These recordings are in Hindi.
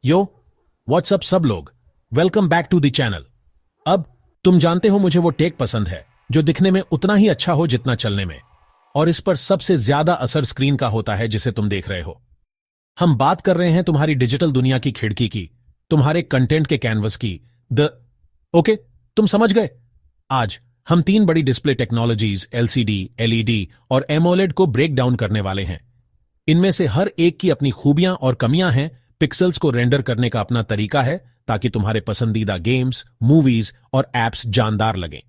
यो व्हाट्सअप सब लोग, welcome back to the channel. अब तुम जानते हो मुझे वो टेक पसंद है जो दिखने में उतना ही अच्छा हो जितना चलने में, और इस पर सबसे ज्यादा असर स्क्रीन का होता है जिसे तुम देख रहे हो। हम बात कर रहे हैं तुम्हारी डिजिटल दुनिया की खिड़की की, तुम्हारे कंटेंट के कैनवस की, ओके तुम समझ गए। आज हम 3 बड़ी डिस्प्ले टेक्नोलॉजीज एलसीडी, एलईडी और एमोलेड को ब्रेक डाउन करने वाले हैं। इनमें से हर एक की अपनी खूबियां और कमियां हैं, पिक्सल्स को रेंडर करने का अपना तरीका है ताकि तुम्हारे पसंदीदा गेम्स, मूवीज और एप्स जानदार लगें।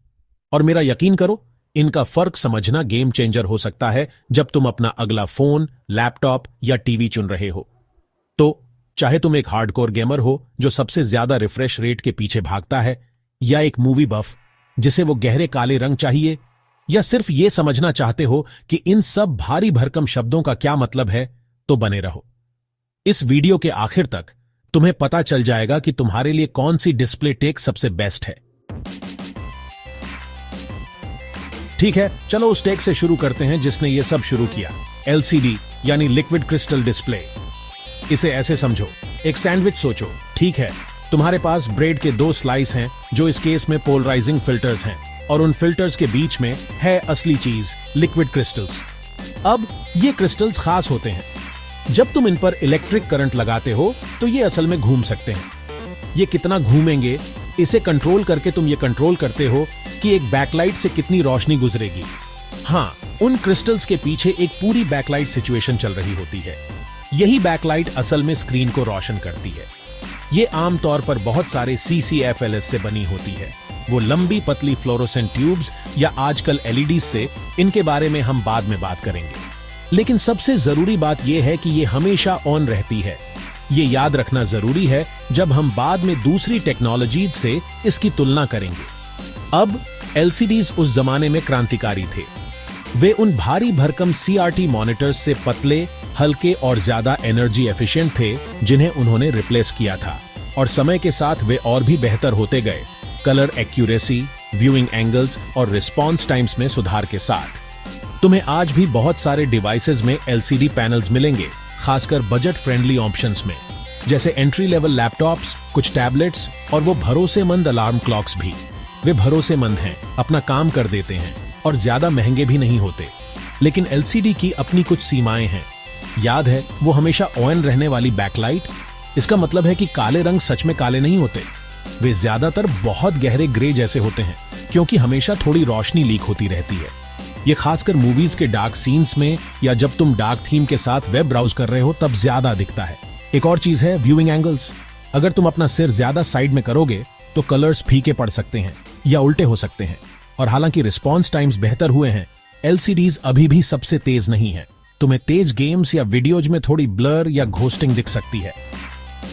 और मेरा यकीन करो, इनका फर्क समझना गेम चेंजर हो सकता है जब तुम अपना अगला फोन, लैपटॉप या टीवी चुन रहे हो। तो चाहे तुम एक हार्डकोर गेमर हो जो सबसे ज्यादा रिफ्रेश रेट के पीछे भागता है, या एक मूवी बफ जिसे वो गहरे काले रंग चाहिए, या सिर्फ ये समझना चाहते हो कि इन सब भारी भरकम शब्दों का क्या मतलब है, तो बने रहो। इस वीडियो के आखिर तक तुम्हें पता चल जाएगा कि तुम्हारे लिए कौन सी डिस्प्ले टेक सबसे बेस्ट है। ठीक है, चलो उस टेक से शुरू करते हैं जिसने ये सब शुरू किया, एलसीडी यानी लिक्विड क्रिस्टल डिस्प्ले। इसे ऐसे समझो, एक सैंडविच सोचो। ठीक है, तुम्हारे पास ब्रेड के 2 स्लाइस हैं जो इस केस में पोलराइजिंग फिल्टर्स हैं, और उन फिल्टर्स के बीच में है असली चीज, लिक्विड क्रिस्टल्स। अब ये क्रिस्टल्स खास होते हैं। जब तुम इन पर इलेक्ट्रिक करंट लगाते हो तो ये असल में घूम सकते हैं। ये कितना घूमेंगे, इसे कंट्रोल करके तुम ये कंट्रोल करते हो कि एक बैकलाइट से कितनी रोशनी गुजरेगी। हाँ, उन क्रिस्टल्स के पीछे एक पूरी बैकलाइट सिचुएशन चल रही होती है। यही बैकलाइट असल में स्क्रीन को रोशन करती है। ये आमतौर पर बहुत सारे CCFLS से बनी होती है, वो लंबी पतली फ्लोरोसेंट ट्यूब्स या आजकल एलईडी से। इनके बारे में हम बाद में बात करेंगे, लेकिन सबसे जरूरी बात यह है कि ये हमेशा ऑन रहती है। ये याद रखना जरूरी है जब हम बाद में दूसरी टेक्नोलॉजीज से इसकी तुलना करेंगे। अब एलसीडीज उस जमाने में क्रांतिकारी थे। वे उन भारी भरकम CRT मॉनिटर्स से पतले, हल्के और ज्यादा एनर्जी एफिशिएंट थे जिन्हें उन्होंने रिप्लेस किया था, और समय के साथ वे और भी बेहतर होते गए, कलर एक्यूरेसी, व्यूइंग एंगल्स और रिस्पॉन्स टाइम्स में सुधार के साथ। तुम्हें आज भी बहुत सारे डिवाइसेस में एलसीडी पैनल्स मिलेंगे, खासकर बजट फ्रेंडली ऑप्शंस में, जैसे एंट्री लेवल लैपटॉप्स, कुछ टैबलेट्स और वो भरोसेमंद अलार्म क्लॉक्स भी। वे भरोसेमंद हैं, अपना काम कर देते हैं और ज्यादा महंगे भी नहीं होते। लेकिन एलसीडी की अपनी कुछ सीमाएं हैं। याद है वो हमेशा ऑन रहने वाली बैकलाइट? इसका मतलब है कि काले रंग सच में काले नहीं होते। वे ज्यादातर बहुत गहरे ग्रे जैसे होते हैं, क्योंकि हमेशा थोड़ी रोशनी लीक होती रहती है। ये खासकर मूवीज के डार्क सीन्स में, या जब तुम डार्क थीम के साथ वेब ब्राउज कर रहे हो तब ज्यादा दिखता है। एक और चीज है व्यूइंग एंगल्स। अगर तुम अपना सिर ज्यादा साइड में करोगे तो कलर्स फीके पड़ सकते हैं या उल्टे हो सकते हैं। और हालांकि रिस्पॉन्स टाइम्स बेहतर हुए हैं, एलसीडीज अभी भी सबसे तेज नहीं है। तुम्हें तेज गेम्स या वीडियोज में थोड़ी ब्लर या घोस्टिंग दिख सकती है।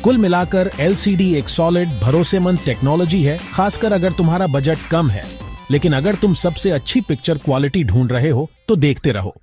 कुल मिलाकर एलसीडी एक सॉलिड, भरोसेमंद टेक्नोलॉजी है, खासकर अगर तुम्हारा बजट कम है। लेकिन अगर तुम सबसे अच्छी पिक्चर क्वालिटी ढूंढ रहे हो तो देखते रहो।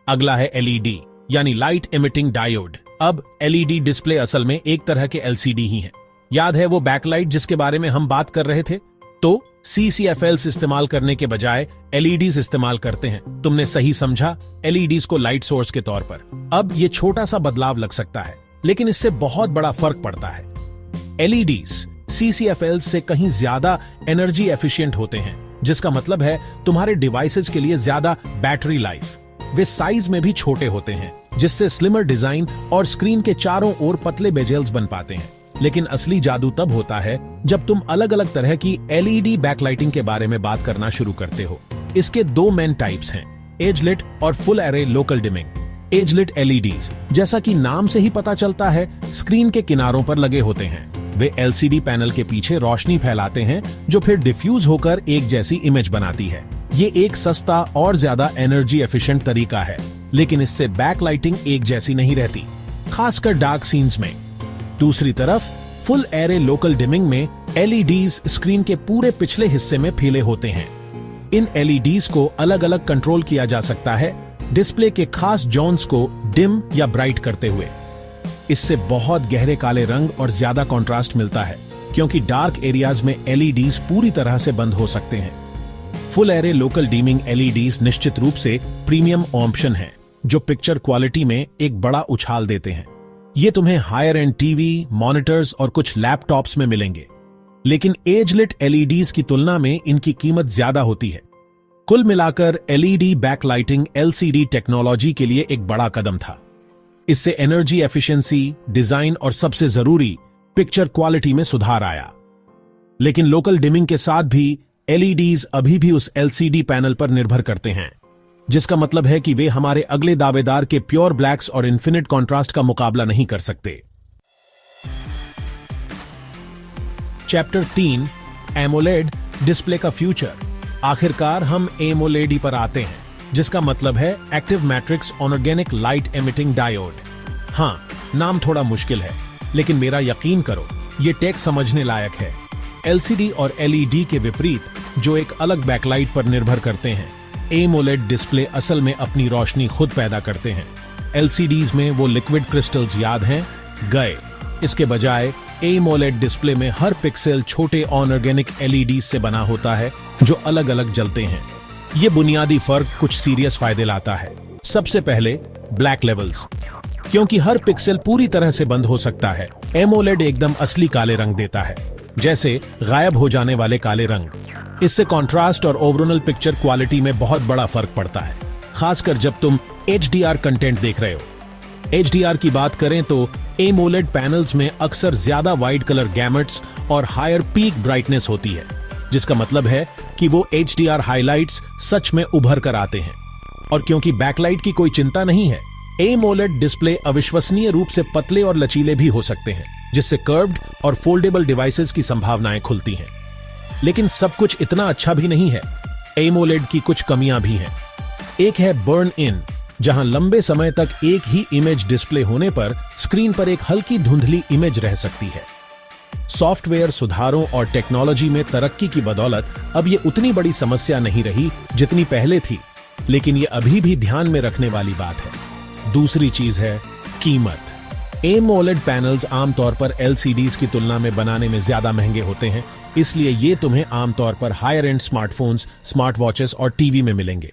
अगला है एलईडी यानी लाइट इमिटिंग डायोड। अब एलईडी डिस्प्ले असल में एक तरह के एलसीडी ही है। याद है वो बैकलाइट जिसके बारे में हम बात कर रहे थे? तो CCFLs इस्तेमाल करने के बजाय एलईडीज इस्तेमाल करते हैं। तुमने सही समझा, एलईडीज को लाइट सोर्स के तौर पर। अब ये छोटा सा बदलाव लग सकता है, लेकिन इससे बहुत बड़ा फर्क पड़ता है। एलईडीज CCFLs से कहीं ज्यादा एनर्जी एफिशिएंट होते हैं, जिसका मतलब है तुम्हारे डिवाइसेस के लिए ज्यादा बैटरी लाइफ। वे साइज में भी छोटे होते हैं, जिससे स्लिमर डिजाइन और स्क्रीन के चारों ओर पतले बेजेल्स बन पाते हैं। लेकिन असली जादू तब होता है जब तुम अलग अलग तरह की एलईडी बैकलाइटिंग के बारे में बात करना शुरू करते हो। इसके 2 मेन टाइप्स हैं, एज लिट और full array local dimming. Edge lit LEDs, जैसा कि नाम से ही पता चलता है, स्क्रीन के किनारों पर लगे होते हैं। वे एलसीडी पैनल के पीछे रोशनी फैलाते हैं जो फिर डिफ्यूज होकर एक जैसी इमेज बनाती है। ये एक सस्ता और ज्यादा एनर्जी एफिशिएंट तरीका है, लेकिन इससे बैकलाइटिंग एक जैसी नहीं रहती, खासकर डार्क सीन्स में। दूसरी तरफ फुल एरे लोकल डिमिंग में एलईडीज स्क्रीन के पूरे पिछले हिस्से में फैले होते हैं। इन एलईडीज को अलग अलग कंट्रोल किया जा सकता है, डिस्प्ले के खास जोन्स को डिम या ब्राइट करते हुए। इससे बहुत गहरे काले रंग और ज्यादा कंट्रास्ट मिलता है, क्योंकि डार्क एरियाज में एलईडीज पूरी तरह से बंद हो सकते हैं। Full array local dimming LEDs निश्चित रूप से प्रीमियम ऑप्शन है, जो पिक्चर क्वालिटी में एक बड़ा उछाल देते हैं। ये तुम्हें हायर एंड टीवी, मॉनिटर्स और कुछ लैपटॉप्स में मिलेंगे, लेकिन एजलिट एलईडीज की तुलना में इनकी कीमत ज्यादा होती है। कुल मिलाकर एलईडी बैकलाइटिंग एलसीडी टेक्नोलॉजी के लिए एक बड़ा कदम था। इससे एनर्जी एफिशिएंसी, डिजाइन और सबसे जरूरी पिक्चर क्वालिटी में सुधार आया। लेकिन लोकल डिमिंग के साथ भी एलईडीज अभी भी उस एलसीडी पैनल पर निर्भर करते हैं, जिसका मतलब है कि वे हमारे अगले दावेदार के प्योर ब्लैक्स और इन्फिनिट कॉन्ट्रास्ट का मुकाबला नहीं कर सकते। चैप्टर 3 एमोलेड डिस्प्ले का फ्यूचर। आखिरकार हम एमोलेड पर आते हैं, जिसका मतलब है active matrix organic light emitting diode. हां, नाम थोड़ा मुश्किल है, लेकिन मेरा यकीन करो, ये टेक समझने लायक है। एलसीडी और एलईडी के विपरीत, जो एक अलग बैकलाइट पर निर्भर करते हैं, एमोलेड डिस्प्ले असल में अपनी रोशनी खुद पैदा करते हैं। एलसीडीज में वो लिक्विड क्रिस्टल्स याद हैं, गए। इसके बजाय एमोलेड डिस्प्ले में हर पिक्सेल छोटे ऑर्गेनिक एलईडी से बना होता है, जो अलग अलग जलते हैं। ये बुनियादी फर्क कुछ सीरियस फायदे लाता है। सबसे पहले ब्लैक लेवल्स, क्योंकि हर पिक्सेल पूरी तरह से बंद हो सकता है, एमोलेड एकदम असली काले रंग देता है, जैसे गायब हो जाने वाले काले रंग। इससे कॉन्ट्रास्ट और ओवरऑल पिक्चर क्वालिटी में बहुत बड़ा फर्क पड़ता है, खासकर जब तुम एचडीआर कंटेंट देख रहे हो। एचडीआर की बात करें तो एमोलेड पैनल्स में अक्सर ज्यादा वाइड कलर गैमेट्स और हायर पीक ब्राइटनेस होती है, जिसका मतलब है कि वो एचडीआर हाइलाइट्स सच में उभर कर आते हैं। और क्योंकि बैकलाइट की कोई चिंता नहीं है, एमोलेड डिस्प्ले अविश्वसनीय रूप से पतले और लचीले भी हो सकते हैं, जिससे कर्व्ड और फोल्डेबल डिवाइसेस की संभावनाएं खुलती हैं। लेकिन सब कुछ इतना अच्छा भी नहीं है। एमोलेड की कुछ कमियां भी हैं। एक है बर्न इन, जहां लंबे समय तक एक ही इमेज डिस्प्ले होने पर स्क्रीन पर एक हल्की धुंधली इमेज रह सकती है। सॉफ्टवेयर सुधारों और टेक्नोलॉजी में तरक्की की बदौलत अब ये उतनी बड़ी समस्या नहीं रही जितनी पहले थी, लेकिन ये अभी भी ध्यान में रखने वाली बात है। दूसरी चीज है कीमत। एमोलेड पैनल्स आमतौर पर एलसीडीज की तुलना में बनाने में ज्यादा महंगे होते हैं, इसलिए ये तुम्हें आमतौर पर higher end smartphones, smart watches और टीवी में मिलेंगे।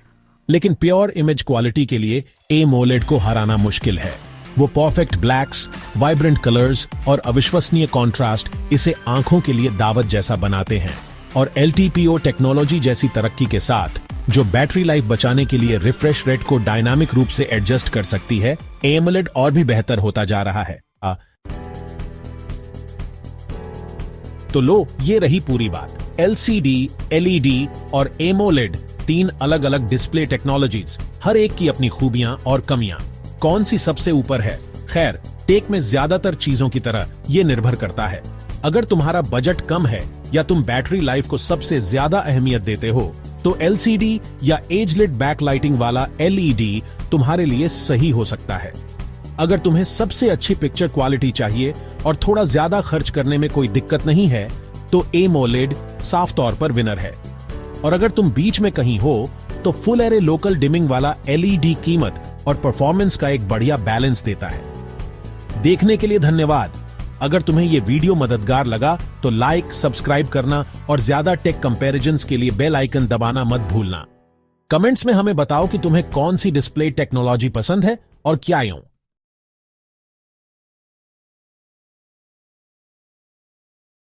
लेकिन प्योर इमेज क्वालिटी के लिए एमोलेड को हराना मुश्किल है। वो परफेक्ट ब्लैक्स, वाइब्रेंट कलर्स और अविश्वसनीय कॉन्ट्रास्ट इसे आंखों के लिए दावत जैसा बनाते हैं। और एलटीपीओ टेक्नोलॉजी जैसी तरक्की के साथ, जो बैटरी लाइफ बचाने के लिए रिफ्रेश रेट को डायनामिक रूप से एडजस्ट कर सकती है, एमोलेड और भी बेहतर होता जा रहा है। तो लो, ये रही पूरी बात। एलसीडी, एलईडी और एमोलेड, 3 अलग अलग डिस्प्ले टेक्नोलॉजीज, हर एक की अपनी खूबियां और कमियां। कौन सी सबसे ऊपर है? खैर, टेक में ज्यादातर चीजों की तरह ये निर्भर करता है। अगर तुम्हारा बजट कम है या तुम बैटरी लाइफ को सबसे ज्यादा अहमियत देते हो, तो एलसीडी या एजलिट बैकलाइटिंग वाला एलईडी तुम्हारे लिए सही हो सकता है। अगर तुम्हें सबसे अच्छी पिक्चर क्वालिटी चाहिए और थोड़ा ज्यादा खर्च करने में कोई दिक्कत नहीं है, तो एमोलेड साफ तौर पर विनर है। और अगर तुम बीच में कहीं हो, तो फुल एरे लोकल डिमिंग वाला एलईडी कीमत और परफॉर्मेंस का एक बढ़िया बैलेंस देता है। देखने के लिए धन्यवाद। अगर तुम्हें यह वीडियो मददगार लगा तो लाइक, सब्सक्राइब करना और ज्यादा टेक कंपैरिजंस के लिए बेल आइकन दबाना मत भूलना। कमेंट्स में हमें बताओ कि तुम्हें कौन सी डिस्प्ले टेक्नोलॉजी पसंद है और क्या यूं।